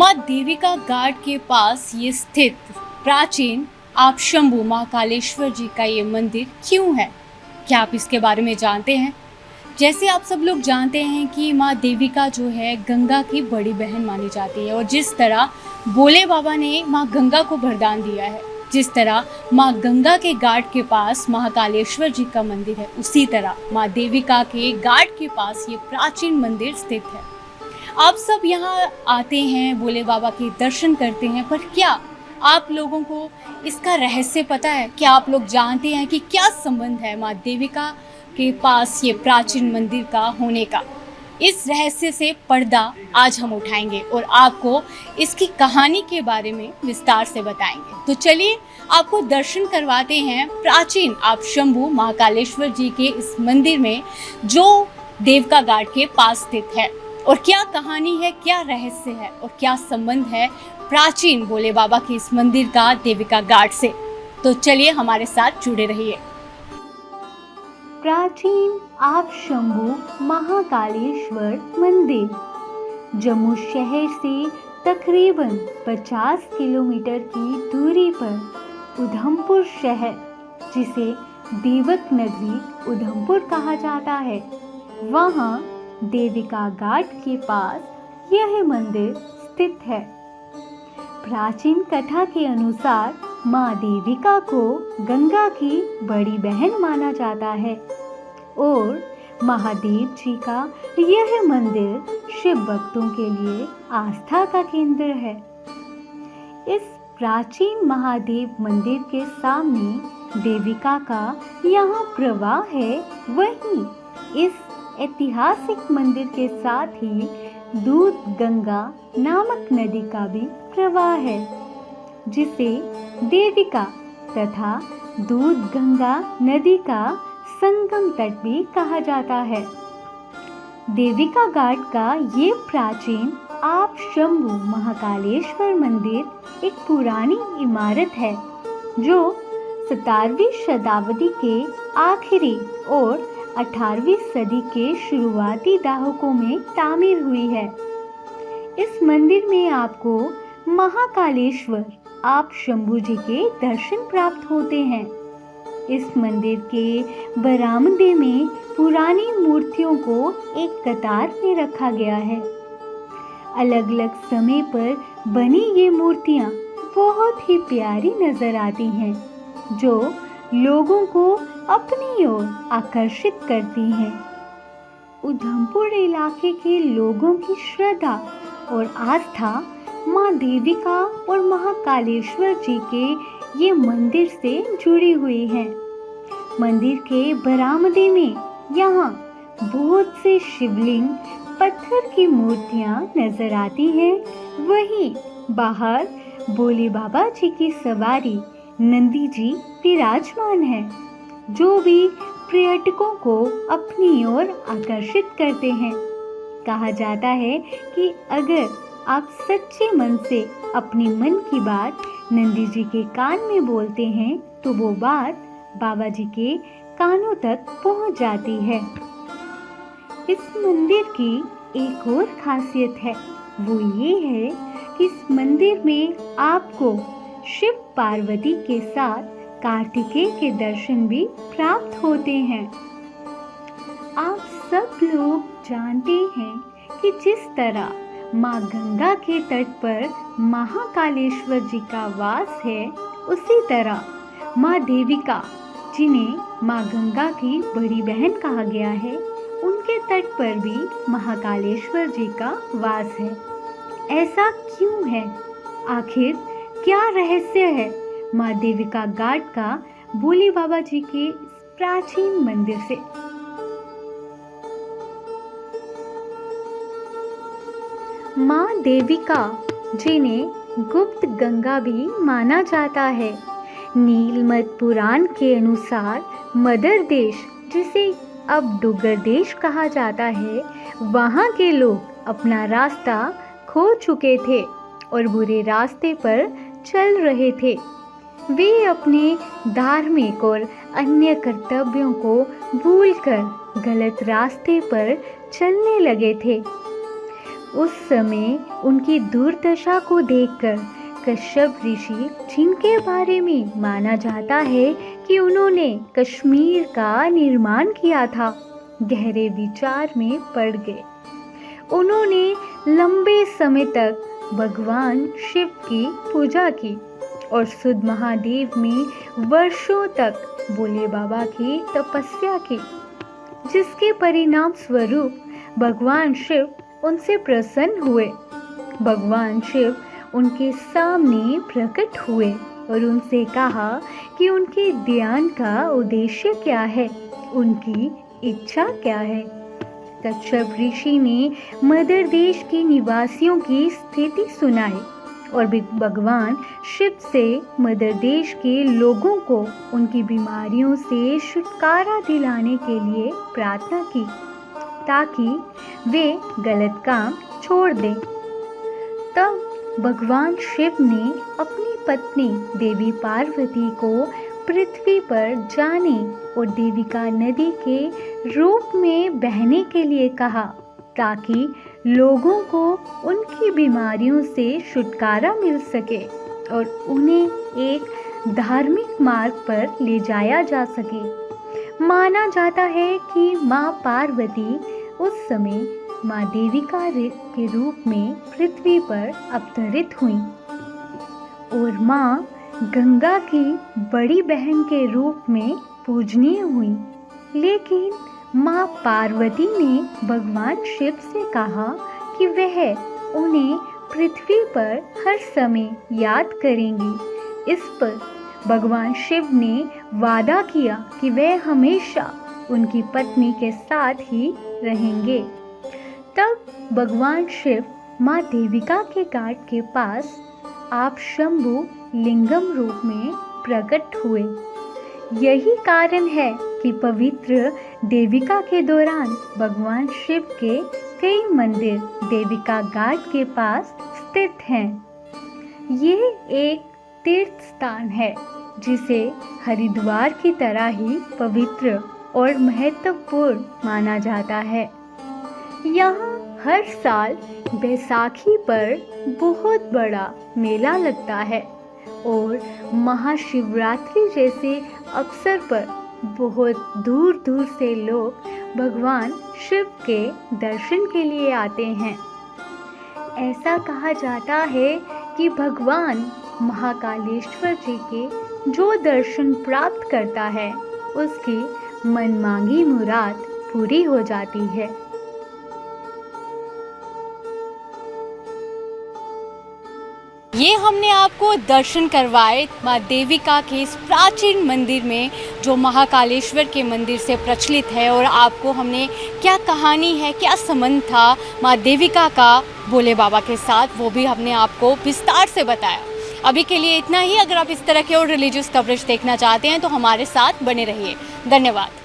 माँ देविका घाट के पास ये स्थित प्राचीन आप शंभू महाकालेश्वर जी का ये मंदिर क्यों है? क्या आप इसके बारे में जानते हैं? जैसे आप सब लोग जानते हैं कि माँ देविका जो है गंगा की बड़ी बहन मानी जाती है और जिस तरह भोले बाबा ने माँ गंगा को वरदान दिया है, जिस तरह माँ गंगा के घाट के पास महाकालेश्वर जी का मंदिर है, उसी तरह माँ देविका के घाट के पास ये प्राचीन मंदिर स्थित है। आप सब यहाँ आते हैं, भोले बाबा के दर्शन करते हैं, पर क्या आप लोगों को इसका रहस्य पता है? क्या आप लोग जानते हैं कि क्या संबंध है माँ देविका के पास ये प्राचीन मंदिर का होने का? इस रहस्य से पर्दा आज हम उठाएंगे और आपको इसकी कहानी के बारे में विस्तार से बताएंगे। तो चलिए आपको दर्शन करवाते हैं प्राचीन आप शंभू महाकालेश्वर जी के इस मंदिर में, जो देविका घाट के पास स्थित है। और क्या कहानी है, क्या रहस्य है और क्या संबंध है प्राचीन भोले बाबा के इस मंदिर का देविका घाट से। तो चलिए हमारे साथ जुड़े रहिए। प्राचीन आप शंभू महाकालेश्वर मंदिर जम्मू शहर से तकरीबन 50 किलोमीटर की दूरी पर उधमपुर शहर, जिसे देवक नगरी उधमपुर कहा जाता है, वहाँ देविका घाट के पास यह मंदिर स्थित है। प्राचीन कथा के अनुसार माँ देविका को गंगा की बड़ी बहन माना जाता है और महादेव जी का यह मंदिर शिव भक्तों के लिए आस्था का केंद्र है। इस प्राचीन महादेव मंदिर के सामने देविका का यहाँ प्रवाह है, वहीं इस ऐतिहासिक मंदिर के साथ ही दूध गंगा नामक नदी का भी प्रवाह है, जिसे देविका तथा दूध गंगा नदी का संगम तट भी कहा जाता है। देविका घाट का ये प्राचीन आप शंभू महाकालेश्वर मंदिर एक पुरानी इमारत है, जो 17वीं शताब्दी के आखिरी और 18वीं सदी के शुरुआती दहाकों में तामीर हुई है। इस मंदिर में आपको महाकालेश्वर आप शंभू जी के दर्शन प्राप्त होते हैं। इस मंदिर के बरामदे में पुरानी मूर्तियों को एक कतार में रखा गया है। अलग अलग समय पर बनी ये मूर्तियाँ बहुत ही प्यारी नजर आती हैं, जो लोगों को अपनी ओर आकर्षित करती हैं। उधमपुर इलाके के लोगों की श्रद्धा और आस्था माँ देविका और महाकालेश्वर जी के ये मंदिर से जुड़ी हुई है। मंदिर के बरामदे में यहाँ बहुत से शिवलिंग, पत्थर की मूर्तियाँ नजर आती हैं। वहीं बाहर भोले बाबा जी की सवारी नंदी जी विराजमान है, जो भी पर्यटकों को अपनी ओर आकर्षित करते हैं। कहा जाता है कि अगर आप सच्चे मन से अपनी मन की बात नंदी जी के कान में बोलते हैं, तो वो बात बाबा जी के कानों तक पहुंच जाती है। इस मंदिर की एक और खासियत है, वो ये है कि इस मंदिर में आपको शिव पार्वती के साथ कार्तिकेय के दर्शन भी प्राप्त होते हैं। आप सब लोग जानते हैं कि जिस तरह माँ गंगा के तट पर महाकालेश्वर जी का वास है, उसी तरह माँ देविका, जिन्हें माँ गंगा की बड़ी बहन कहा गया है, उनके तट पर भी महाकालेश्वर जी का वास है। ऐसा क्यों है? आखिर क्या रहस्य है माँ देविका घाट का भोले बाबा जी के इस प्राचीन मंदिर से? माँ देविका, जिन्हें गुप्त गंगा भी माना जाता है, नीलमत पुराण के अनुसार मदर देश, जिसे अब डुग्गर देश कहा जाता है, वहाँ के लोग अपना रास्ता खो चुके थे और बुरे रास्ते पर चल रहे थे। वे अपने धार्मिक और अन्य कर्तव्यों को भूलकर गलत रास्ते पर चलने लगे थे। उस समय उनकी दुर्दशा को देखकर कश्यप ऋषि, जिनके बारे में माना जाता है कि उन्होंने कश्मीर का निर्माण किया था, गहरे विचार में पड़ गए। उन्होंने लंबे समय तक भगवान शिव की पूजा की और सुध महादेव में वर्षों तक भोले बाबा की तपस्या की, जिसके परिणाम स्वरूप भगवान शिव उनसे प्रसन्न हुए। भगवान शिव उनके सामने प्रकट हुए और उनसे कहा कि उनके ध्यान का उद्देश्य क्या है, उनकी इच्छा क्या है। कश्यप ऋषि ने मदर देश के निवासियों की स्थिति सुनाई और भगवान शिव से मदर देश के लोगों को उनकी बीमारियों से छुटकारा दिलाने के लिए प्रार्थना की, ताकि वे गलत काम छोड़ दें। तब भगवान शिव ने अपनी पत्नी देवी पार्वती को पृथ्वी पर जाने और देविका नदी के रूप में बहने के लिए कहा, ताकि लोगों को उनकी बीमारियों से छुटकारा मिल सके और उन्हें एक धार्मिक मार्ग पर ले जाया जा सके। माना जाता है कि माँ पार्वती उस समय माँ देविका के रूप में पृथ्वी पर अवतरित हुई और माँ गंगा की बड़ी बहन के रूप में पूजनीय हुई। लेकिन माँ पार्वती ने भगवान शिव से कहा कि वह उन्हें पृथ्वी पर हर समय याद करेंगी। इस पर भगवान शिव ने वादा किया कि वह हमेशा उनकी पत्नी के साथ ही रहेंगे। तब भगवान शिव माँ देविका के घाट के पास आप शंभु लिंगम रूप में प्रकट हुए। यही कारण है कि पवित्र देविका के दौरान भगवान शिव के कई मंदिर देविका घाट के पास स्थित हैं। ये एक तीर्थ स्थान है जिसे हरिद्वार की तरह ही पवित्र और महत्वपूर्ण माना जाता है। यहाँ हर साल बैसाखी पर बहुत बड़ा मेला लगता है और महाशिवरात्रि जैसे अवसर पर बहुत दूर दूर से लोग भगवान शिव के दर्शन के लिए आते हैं। ऐसा कहा जाता है कि भगवान महाकालेश्वर जी के जो दर्शन प्राप्त करता है, उसकी मनमांगी मुराद पूरी हो जाती है। ये हमने आपको दर्शन करवाए माँ देविका के इस प्राचीन मंदिर में, जो महाकालेश्वर के मंदिर से प्रचलित है, और आपको हमने क्या कहानी है, क्या संबंध था माँ देविका का भोले बाबा के साथ, वो भी हमने आपको विस्तार से बताया। अभी के लिए इतना ही। अगर आप इस तरह के और रिलीजियस कवरेज देखना चाहते हैं तो हमारे साथ बने रहिए। धन्यवाद।